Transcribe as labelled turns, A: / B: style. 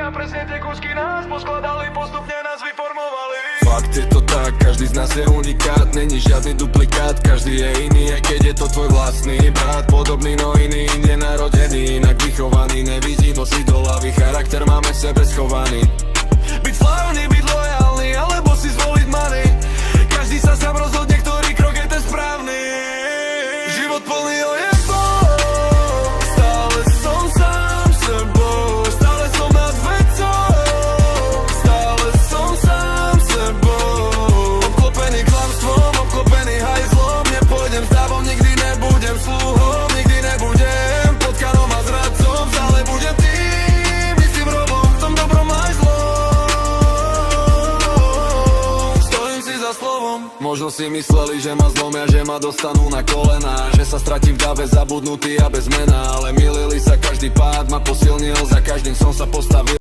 A: a presne tie kúsky nás poskladali, postupne nás vyformovali.
B: Fakt je to tak, každý z nás je unikát, není žiadny duplikát, každý je iný, aj keď je to tvoj vlastný brat. Podobný, no iný, inde narodený, inak vychovaný, nevidí to si do hlavy, charakter máme v sebe schovaný. Byť slavný, byť lojálny, alebo si zvoliť money, každý sa sám rozhodne, ktorý krok je ten správny. Život plný ojebov, stále som sám sebou, stále som nad vecou, stále som sám sebou. Obklopený klamstvom, obklopený hajzlom, nepôjdem s dávom, nikdy nebudem sluhom, nikdy nebudem potkanom a zradcom, stále budem tým istým robom, v tom dobrom aj zlom. Stojím si za slovom. Možno si mysleli, že ma zlomia, že ma dostanú na kolená, že sa stratím v dave, zabudnutý a bez mena, ale mýlili sa, každý pád ma posilnil, za každým som sa postavil.